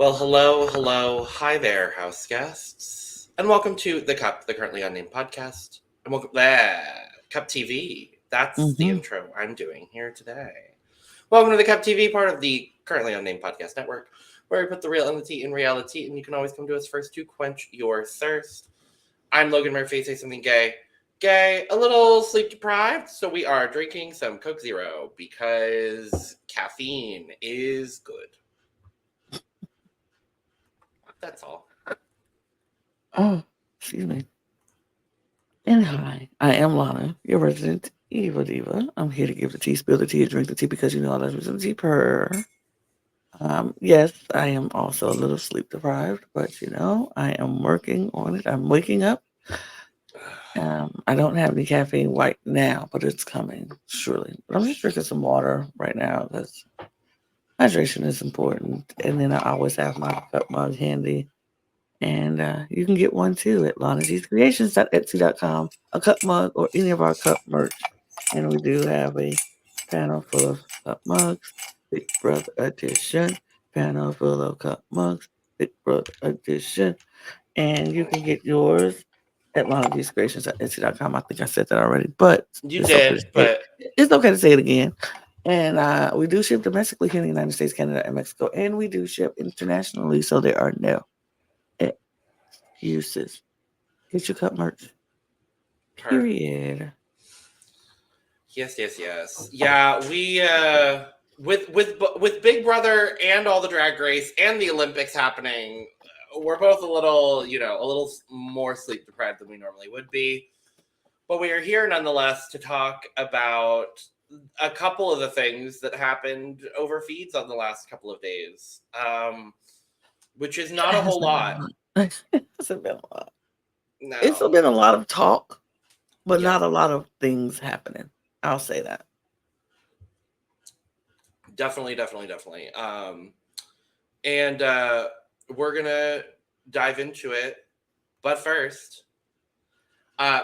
Well, hello, hi there, house guests, and welcome to the Cup, the Currently Unnamed Podcast, and welcome Cup TV. That's the Mm-hmm. intro I'm doing here today. Welcome to the Cup TV, part of the Currently Unnamed Podcast Network, where we put the real and the tea in reality, and you can always come to us first to quench your thirst. I'm Logan Murphy. Say something gay. Gay, a little sleep deprived, so we are drinking some Coke Zero because caffeine is good. That's all. Oh, excuse me. And hi, I am Lana, your resident Eva Diva. I'm here to give the tea, spill the tea, and drink the tea because you know I love me some tea purr. Yes, I am also a little sleep deprived, but I am working on it. I'm waking up. I don't have any caffeine right now, but it's coming surely. But I'm just drinking some water right now because hydration is important. And then I always have my cup mug handy. And you can get one too at LanaG'sCreations.etsy.com, a cup mug or any of our cup merch. And we do have a panel full of cup mugs, Big Brother Edition, panel full of cup mugs, Big Brother Edition. And you can get yours at LanaG'sCreations.etsy.com. I think I said that already, but You did, but it's okay to say it again. And we do ship domestically here in the United States, Canada, and Mexico. And we do ship internationally, so there are no excuses. Get your cup merch. Period. Yes. Yeah, we with Big Brother and all the Drag Race and the Olympics happening, we're both a little more sleep deprived than we normally would be. But we are here nonetheless to talk about a couple of the things that happened over feeds on the last couple of days, which is not a whole lot. It hasn't been a lot. No. It's been a lot of talk, but Yeah. not a lot of things happening. I'll say that. Definitely. And we're gonna dive into it. But first,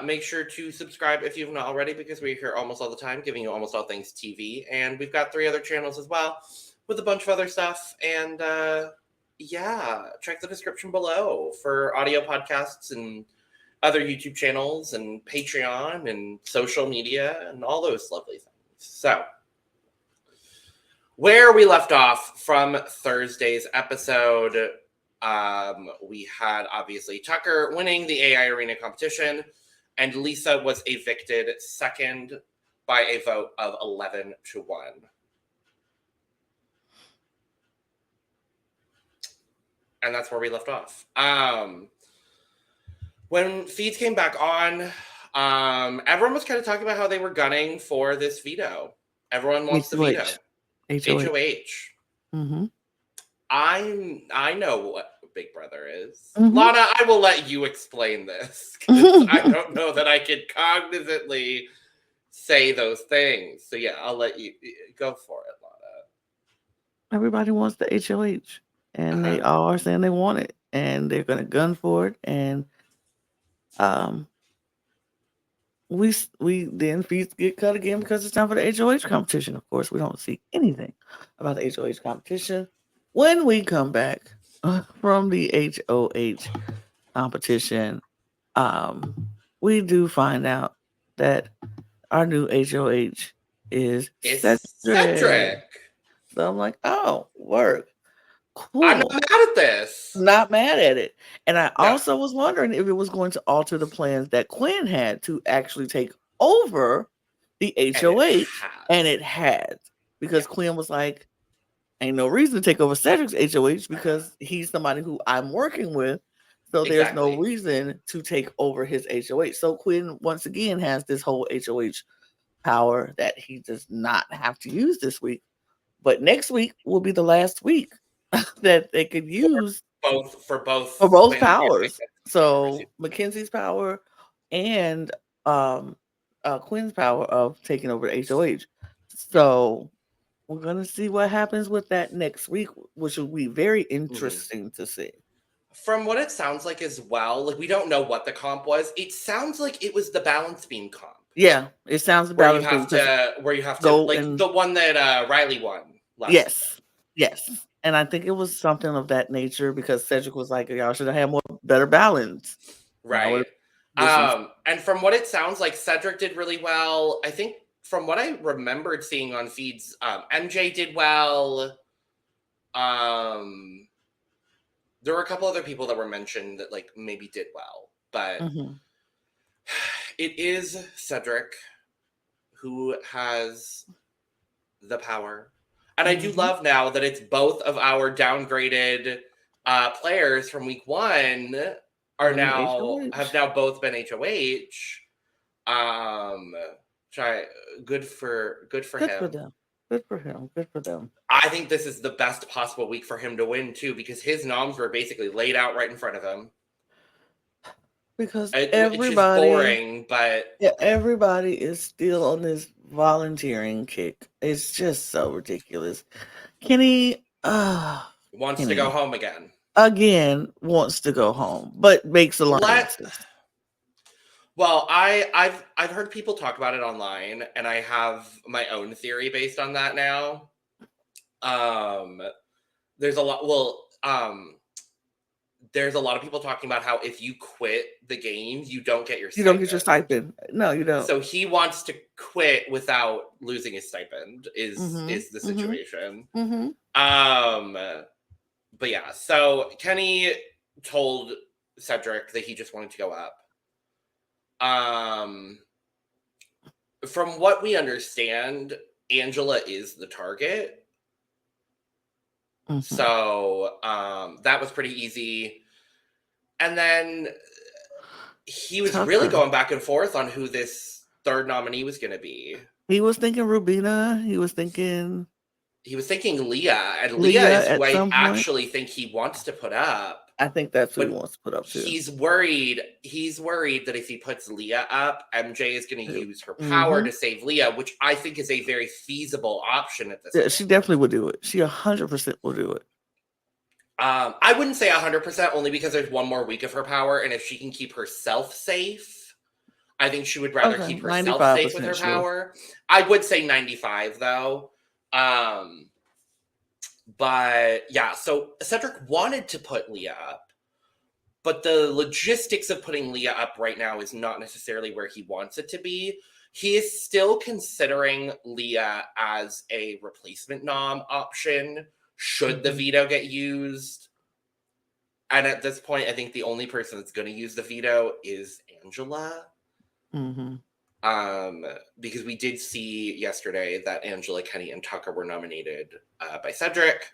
make sure to subscribe if you've not already, because we're here almost all the time, giving you almost all things TV. And we've got 3 other channels as well, with a bunch of other stuff. And check the description below for audio podcasts and other YouTube channels and Patreon and social media and all those lovely things. So, where we left off from Thursday's episode, we had obviously Tucker winning the AI Arena competition, and Lisa was evicted second by a vote of 11-1. And that's where we left off. When feeds came back on, everyone was kind of talking about how they were gunning for this veto. Everyone wants the veto. HOH. Mm-hmm. I know what Big Brother is. Mm-hmm. Lana, I will let you explain this, because I don't know that I could cognizantly say those things. So yeah, I'll let you go for it, Lana. Everybody wants the HOH, and they all are saying they want it, and they're going to gun for it. And we then fees get cut again because it's time for the HOH competition. Of course, we don't see anything about the HOH competition. When we come back from the HOH competition, we do find out that our new HOH is Cedric. So I'm like, oh, work. Cool. I'm not mad at this. Not mad at it. And I also was wondering if it was going to alter the plans that Quinn had to actually take over the HOH. And it had. Because Quinn was like, ain't no reason to take over Cedric's HOH because he's somebody who I'm working with. So there's no reason to take over his HOH. So Quinn, once again, has this whole HOH power that he does not have to use this week. But next week will be the last week that they could use for both powers. So Mackenzie's power and Quinn's power of taking over the HOH. So we're gonna see what happens with that next week, which will be very interesting to see. From what it sounds like as well, like we don't know what the comp was. It sounds like it was the balance beam comp. Yeah, it sounds where you have to, like the one that Riley won. Yes. And I think it was something of that nature because Cedric was like, y'all should have had more better balance. Right. And from what it sounds like, Cedric did really well. I think from what I remembered seeing on feeds, MJ did well. There were a couple other people that were mentioned that like maybe did well, but it is Cedric who has the power. And I do love now that it's both of our downgraded players from week 1 are now have now both been HOH. Good for Good him. for them. Good for him. Good for them. I think this is the best possible week for him to win too, because his noms were basically laid out right in front of him. Because everybody, which is boring, but everybody is still on this volunteering kick. It's just so ridiculous. Kenny wants to go home again. Again, wants to go home, but makes alliances. Well, I've heard people talk about it online, and I have my own theory based on that now. There's a lot. Well, there's a lot of people talking about how if you quit the game, you don't get your stipend. You don't get your stipend. No, you don't. So he wants to quit without losing his stipend. Is the situation? But yeah, so Kenny told Cedric that he just wanted to go up. From what we understand, Angela is the target. So that was pretty easy. And then he was really going back and forth on who this third nominee was going to be. He was thinking Rubina. He was thinking Leah. And Leah is who I actually think he wants to put up. I think that's who he wants to put up too. He's worried that if he puts Leah up, MJ is going to use her power to save Leah, which I think is a very feasible option at this point. She definitely would do it. She 100% will do it. I wouldn't say 100% only because there's one more week of her power, and if she can keep herself safe, I think she would rather keep herself safe with her power. I would say 95 though. But yeah, so Cedric wanted to put Leah up, but the logistics of putting Leah up right now is not necessarily where he wants it to be. He is still considering Leah as a replacement nom option should the veto get used. And at this point, I think the only person that's going to use the veto is Angela. Because we did see yesterday that Angela, Kenny, and Tucker were nominated by Cedric.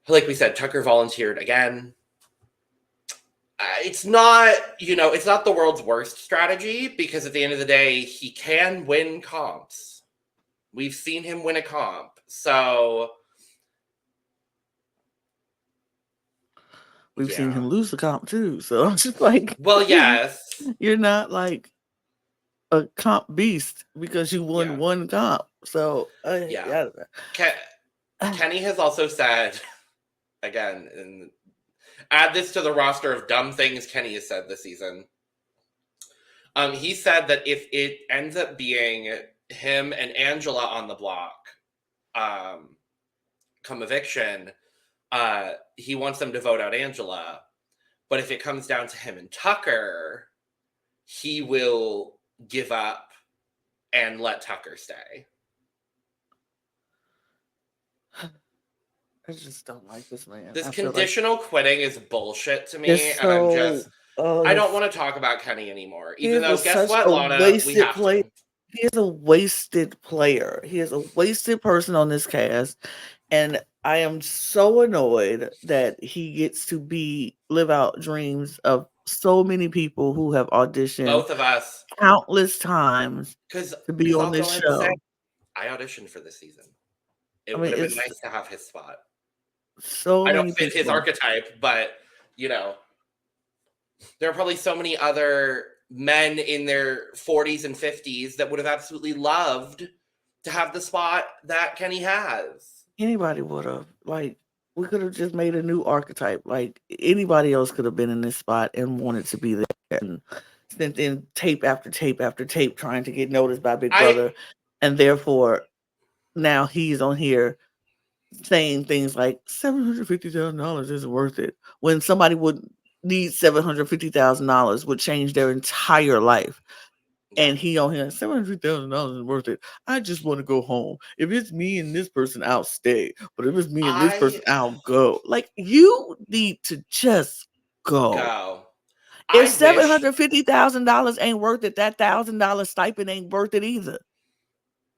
Like we said, Tucker volunteered again. It's not the world's worst strategy, because at the end of the day, he can win comps. We've seen him win a comp. So we've seen him lose the comp too. So I'm just like, well, yes. You're not like a comp beast because you won one comp. So Kenny has also said, again, and add this to the roster of dumb things Kenny has said this season. He said that if it ends up being him and Angela on the block come eviction, he wants them to vote out Angela. But if it comes down to him and Tucker, he will give up and let Tucker stay. I just don't like this man. This conditional quitting is bullshit to me, and I'm just I don't want to talk about Kenny anymore. Even though, guess what, Lana? We have to. He is a wasted player. He is a wasted person on this cast, and I am so annoyed that he gets to live out dreams of so many people who have auditioned, both of us, countless times to be on this show. I auditioned for this season. It would have been nice to have his spot. So I don't fit his archetype, but there are probably so many other men in their 40s and 50s that would have absolutely loved to have the spot that Kenny has. Anybody would have. Like, we could have just made a new archetype. Like, anybody else could have been in this spot and wanted to be there and sent in tape after tape after tape trying to get noticed by Big Brother. And therefore, now he's on here saying things like $750,000 isn't worth it when somebody would need $750,000 would change their entire life. Yeah. And he on here, $750,000 is worth it. I just want to go home. If it's me and this person, I'll stay. But if it's me and this person, I'll go. Like, you need to just go. go. If I wish. $750,000 ain't worth it, that $1,000 stipend ain't worth it either.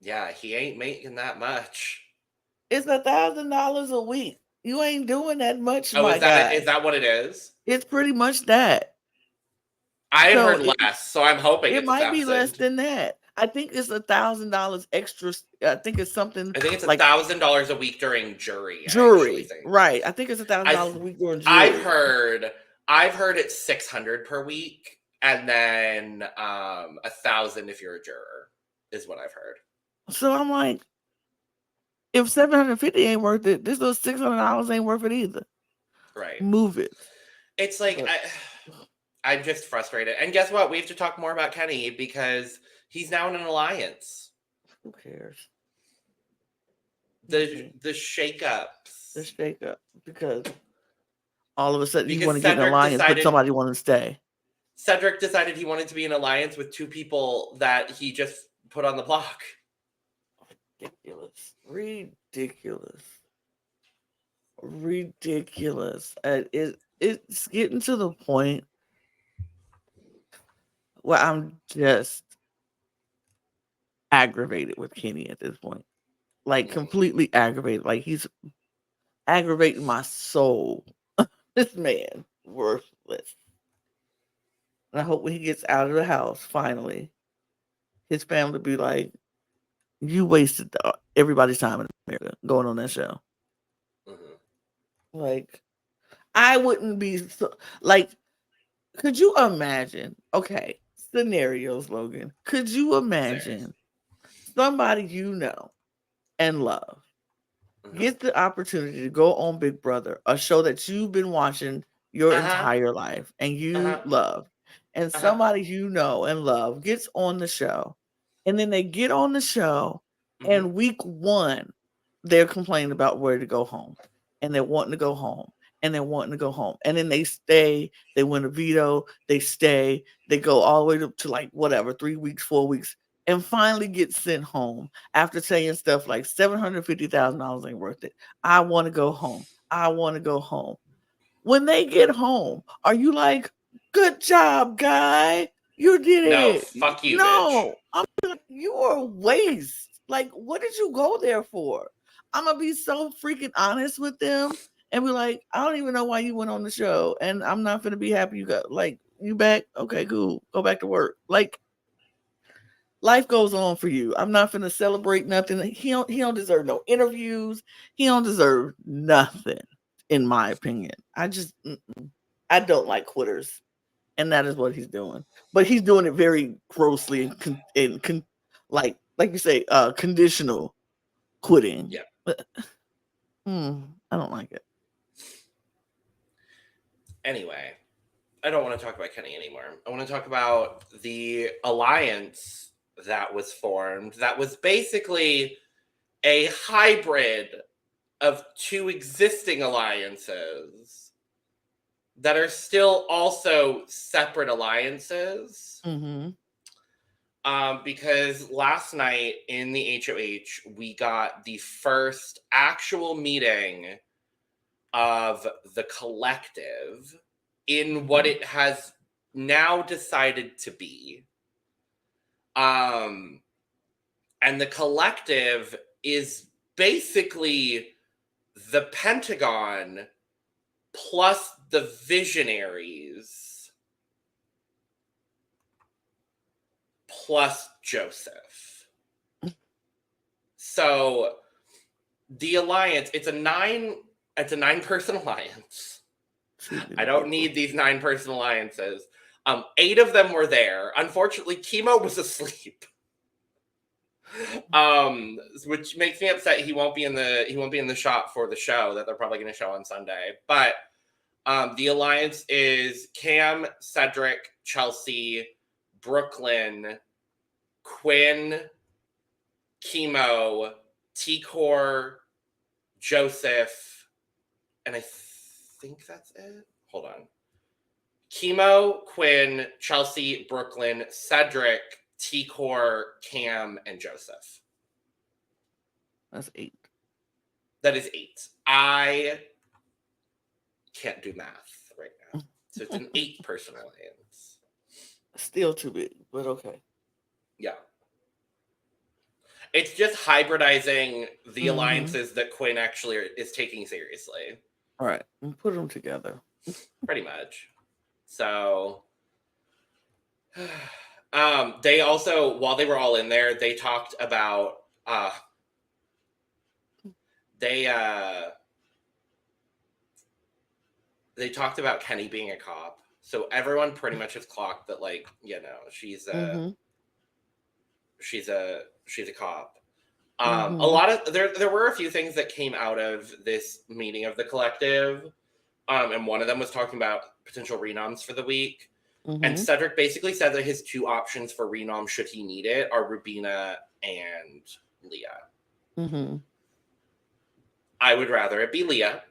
Yeah, he ain't making that much. It's $1,000 a week. You ain't doing that much, Oh, my guy. is that what it is? It's pretty much that. I had So heard less, so I'm hoping it it's might be less 1,000. than that. I think it's $1,000 extra. I think it's something I think it's like $1,000 a week during jury. I actually jury, think. right? I think it's $1,000 a week during jury. I've heard it's 600 per week, and then 1,000 if you're a juror, is what I've heard. So I'm like, if $750 ain't worth it, this little $600 ain't worth it either. Right. Move it. It's like I'm just frustrated. And guess what? We have to talk more about Kenny because he's now in an alliance. Who cares? The shakeups. The shakeup, because all of a sudden you want to get an alliance, but somebody want to stay. Cedric decided he wanted to be in alliance with two people that he just put on the block. Ridiculous. It's getting to the point where I'm just aggravated with Kenny at this point. Like, completely aggravated. Like, he's aggravating my soul. This man, worthless. And I hope when he gets out of the house, finally, his family be like, you wasted everybody's time in America going on that show. Like, I wouldn't be so, like, could you imagine? Okay, scenarios, Logan. Could you imagine somebody you know and love get the opportunity to go on Big Brother, a show that you've been watching your entire life and you love, and somebody you know and love gets on the show, and then they get on the show, and week one, they're complaining about where to go home, and they're wanting to go home, and they're wanting to go home, and then they stay, they win a veto, they stay, they go all the way up to like whatever, 3 weeks, 4 weeks, and finally get sent home after saying stuff like $750,000 ain't worth it. I want to go home. I want to go home. When they get home, are you like, good job, guy? You did it. No, fuck you, bitch. I'm like, you are a waste. Like, what did you go there for? I'm going to be so freaking honest with them and be like, I don't even know why you went on the show, and I'm not going to be happy you got, like, you back? Okay, cool. Go back to work. Like, life goes on for you. I'm not finna celebrate nothing. He don't deserve no interviews. He don't deserve nothing, in my opinion. I don't like quitters, and that is what he's doing. But he's doing it very grossly and like you say, conditional quitting. Yeah. I don't like it. Anyway, I don't want to talk about Kenny anymore. I want to talk about the alliance that was formed that was basically a hybrid of two existing alliances that are still also separate alliances. Because last night in the HOH, we got the first actual meeting of the collective in what it has now decided to be. And the collective is basically the Pentagon plus the Visionaries plus Joseph. So the alliance, it's a 9-person alliance. I don't need these 9-person alliances. 8 of them were there. Unfortunately, Chemo was asleep. Which makes me upset. He won't be in the shot for the show that they're probably going to show on Sunday. But the alliance is Cam, Cedric, Chelsea, Brooklyn, Quinn, Chemo, T-Core, Joseph, and I think that's it. Hold on. Chemo, Quinn, Chelsea, Brooklyn, Cedric, T-Core, Cam, and Joseph. That's 8. That is 8. I can't do math right now. So it's an 8-person alliance. Still too big, but okay. Yeah. It's just hybridizing the alliances that Quinn actually is taking seriously. All right. And put them together. Pretty much. So they also, while they were all in there, they talked about they talked about Kenny being a cop. So everyone pretty much has clocked that, like, you know, she's a cop. A lot of there were a few things that came out of this meeting of the collective. And one of them was talking about potential renoms for the week. And Cedric basically said that his 2 options for renom, should he need it, are Rubina and Leah. I would rather it be Leah.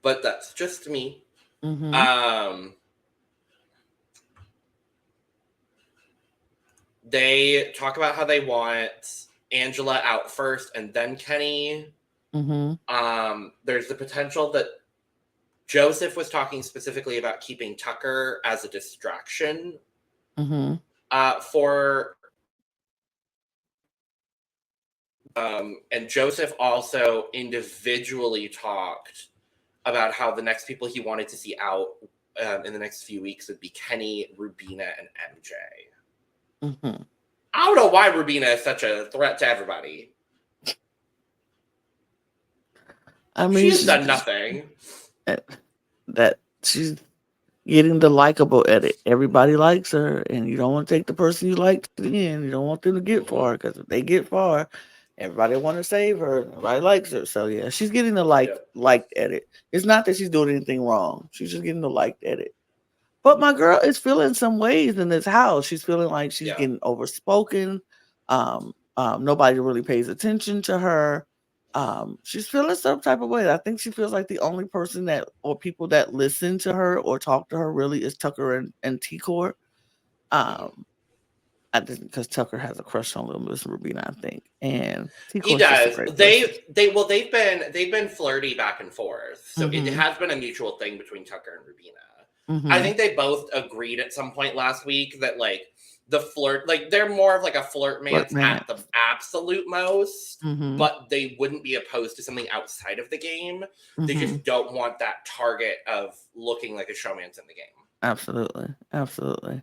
But that's just me. They talk about how they want Angela out first and then Kenny. There's the potential that Joseph was talking specifically about keeping Tucker as a distraction for and Joseph also individually talked about how the next people he wanted to see out in the next few weeks would be Kenny, Rubina, and MJ. I don't know why Rubina is such a threat to everybody. I mean, she's done nothing. That she's getting the likable edit. Everybody likes her, and you don't want to take the person you like to the end. You don't want them to get far, because if they get far, everybody want to save her. Everybody likes her. So yeah, she's getting the liked edit. It's not that she's doing anything wrong. She's just getting the liked edit. But my girl is feeling some ways in this house. She's feeling like she's getting overspoken. Nobody really pays attention to her. She's feeling some type of way. I think she feels like the only person that, or people that listen to her or talk to her, really is Tucker and T-Core. I didn't, because Tucker has a crush on Little Miss Rubina, I think, and he does. They've been flirty back and forth, so it has been a mutual thing between Tucker and Rubina. I think they both agreed at some point last week that, like, the flirt, like, they're more of like a flirt mance at the absolute most, but they wouldn't be opposed to something outside of the game. They just don't want that target of looking like a showmance in the game. Absolutely.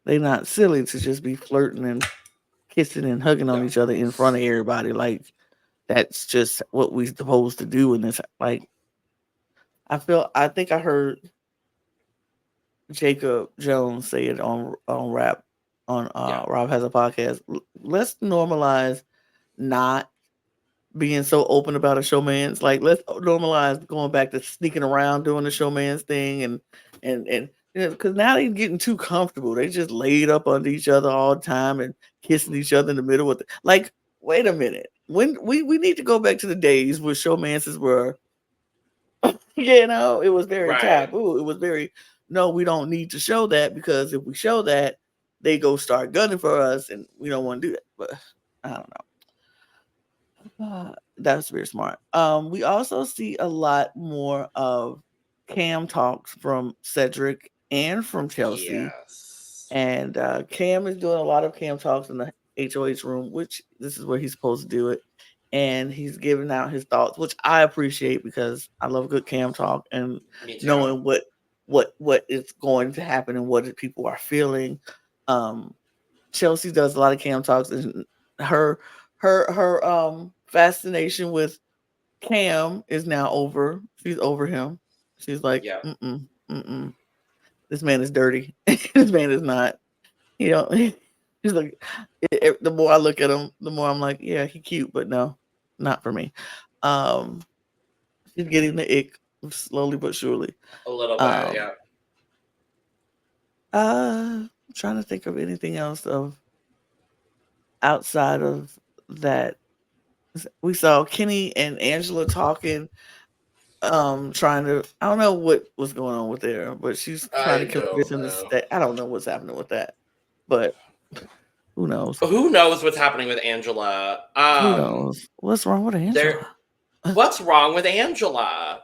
They're not silly to just be flirting and kissing and hugging on each other in front of everybody. Like, that's just what we're supposed to do in this. Like, I think I heard Jacob Jones say it on Rap on Rob Has a Podcast. Let's normalize not being so open about a showman's. Like, let's normalize going back to sneaking around doing the showman's thing, and because now they're getting too comfortable. They just laid up under each other all the time and kissing each other in the middle with like, wait a minute. When we need to go back to the days where showmances were it was very taboo. It was very, no, we don't need to show that, because if we show that, they go start gunning for us, and we don't want to do that. But I don't know. That's very smart. We also see a lot more of Cam talks from Cedric and from Chelsea. And Cam is doing a lot of Cam talks in the HOH room, which this is where he's supposed to do it. And he's giving out his thoughts, which I appreciate, because I love good Cam talk and knowing what is going to happen and what people are feeling. Chelsea does a lot of Cam talks, and her fascination with Cam is now over. She's over him. She's like, this man is dirty. This man is not. He's like, the more I look at him, the more I'm like, yeah, he's cute, but no, not for me. She's getting the ick slowly but surely. A little bit, yeah. I'm trying to think of anything else of outside of that We saw Kenny and Angela talking, trying to. I don't know what was going on with there, but she's trying to I convince don't him to know. stay. I don't know what's happening with that, but who knows? Who knows what's happening with Angela? Who knows? What's wrong with There. Angela? What's wrong with Angela?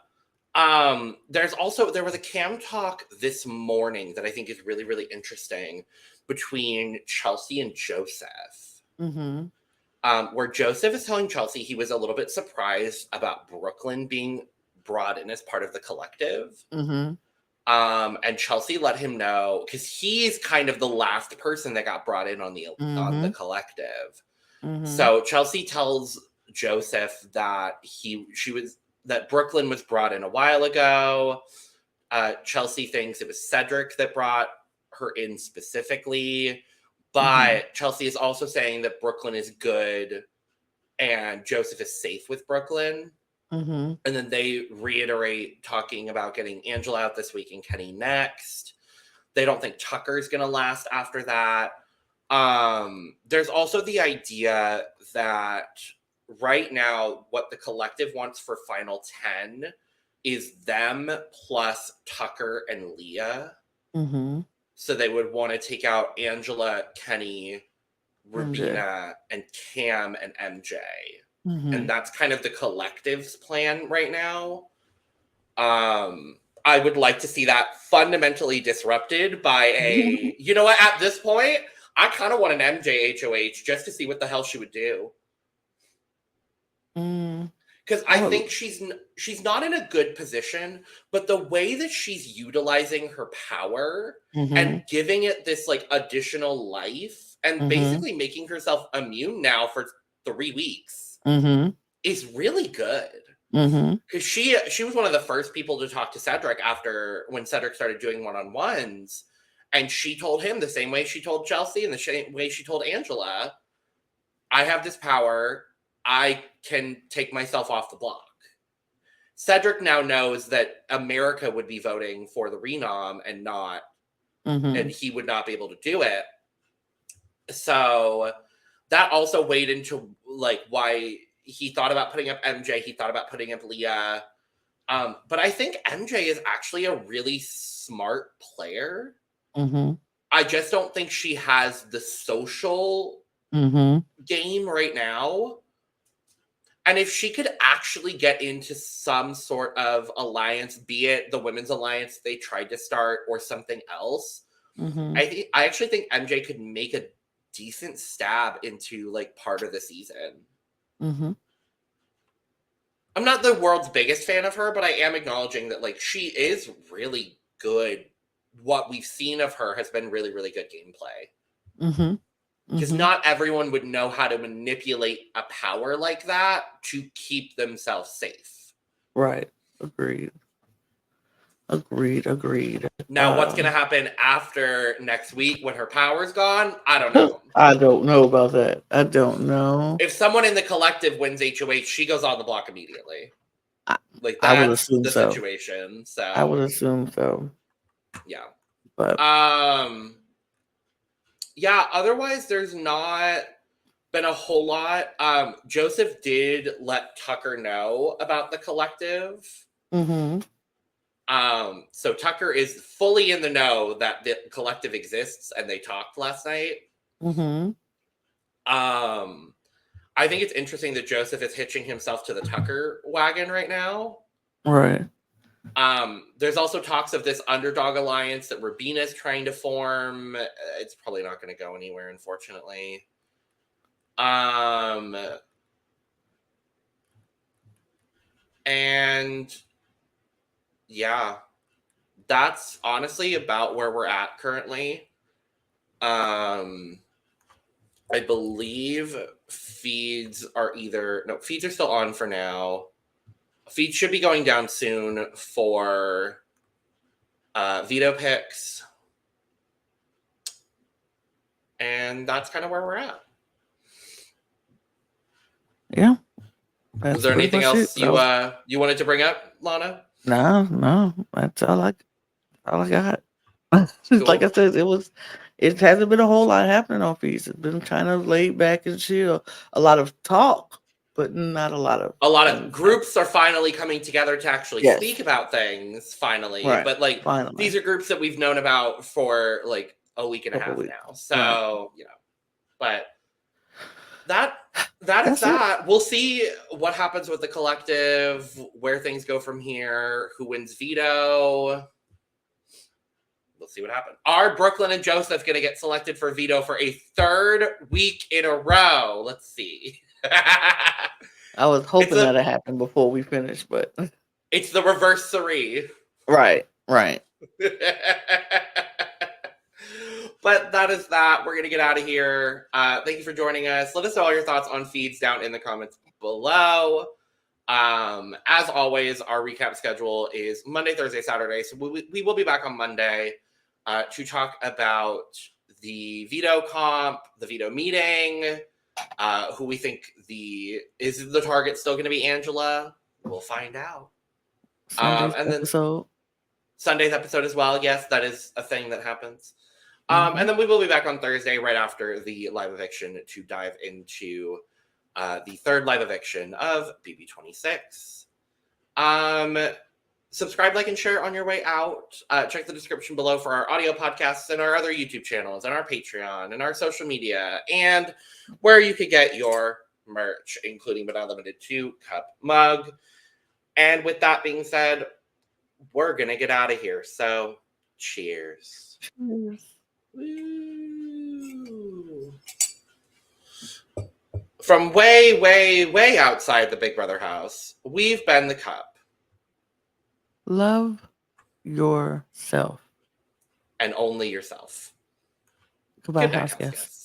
There was a cam talk this morning that I think is really, really interesting between Chelsea and Joseph. Mm-hmm. Where Joseph is telling Chelsea he was a little bit surprised about Brooklyn being brought in as part of the collective. Mm-hmm. And Chelsea let him know because he's kind of the last person that got brought in on the collective. Mm-hmm. So Chelsea tells Joseph that that Brooklyn was brought in a while ago. Chelsea thinks it was Cedric that brought her in specifically, but Chelsea is also saying that Brooklyn is good and Joseph is safe with Brooklyn. Mm-hmm. And then they reiterate talking about getting Angela out this week and Kenny next. They don't think Tucker's going to last after that. There's also the idea that right now, what the collective wants for Final 10 is them plus Tucker and Leah. Mm-hmm. So they would want to take out Angela, Kenny, Rubina, and Cam and MJ. Mm-hmm. And that's kind of the collective's plan right now. I would like to see that fundamentally disrupted by a, you know what, at this point, I kind of want an MJ HOH just to see what the hell she would do. Because I think she's not in a good position, but the way that she's utilizing her power and giving it this like additional life and basically making herself immune now for 3 weeks is really good. Because she was one of the first people to talk to Cedric after when Cedric started doing one-on-ones, and she told him the same way she told Chelsea and the same way she told Angela, I have this power. I can take myself off the block. Cedric now knows that America would be voting for the renom and not, and he would not be able to do it. So that also weighed into like why he thought about putting up MJ. He thought about putting up Leah. But I think MJ is actually a really smart player. I just don't think she has the social game right now. And if she could actually get into some sort of alliance, be it the women's alliance they tried to start or something else, I actually think MJ could make a decent stab into like part of the season. I'm not the world's biggest fan of her, but I am acknowledging that like she is really good. What we've seen of her has been really, really good gameplay. Because not everyone would know how to manipulate a power like that to keep themselves safe. Right. Agreed. Now, what's going to happen after next week when her power's gone? I don't know. I don't know about that. I don't know. If someone in the collective wins HOH, she goes on the block immediately. Like I would assume the so. situation. So I would assume so. Yeah. But yeah, otherwise there's not been a whole lot. Joseph did let Tucker know about the collective. So Tucker is fully in the know that the collective exists and they talked last night. I think it's interesting that Joseph is hitching himself to the Tucker wagon right now. Right. There's also talks of this underdog alliance that Rubina is trying to form. It's probably not going to go anywhere, unfortunately. And yeah, that's honestly about where we're at currently. I believe feeds are still on for now. Feeds should be going down soon for veto picks. And that's kind of where we're at. Yeah. Was there anything else you wanted to bring up, Lana? No. That's all I got. Cool. Like I said, it hasn't been a whole lot happening on feeds. It's been kind of laid back and chill. A lot of talk, but not a lot of. A lot of groups are finally coming together to actually Yes. speak about things. Finally, Right. but like Finally. these are groups that we've known about for like a week and a half now. So you know, but that is that. We'll see what happens with the collective, where things go from here, who wins veto. We'll see what happens. Are Brooklyn and Joseph going to get selected for veto for a third week in a row? Let's see. I was hoping that it happened before we finished, but it's the reverse three. Right. But that is that. We're going to get out of here. Thank you for joining us. Let us know all your thoughts on feeds down in the comments below. As always, our recap schedule is Monday, Thursday, Saturday. So we will be back on Monday to talk about the veto comp, the veto meeting, who we think is the target still going to be Angela? We'll find out. Sunday's episode as well. Yes, that is a thing that happens. And then we will be back on Thursday right after the live eviction to dive into the third live eviction of BB26. Subscribe, like, and share on your way out. Check the description below for our audio podcasts and our other YouTube channels and our Patreon and our social media and where you could get your merch, including but not limited to cup mug. And with that being said, we're going to get out of here. So, cheers. Woo. From way, way, way outside the Big Brother house, we've been the cup. Love yourself. And only yourself. Goodbye, Good night, house guests.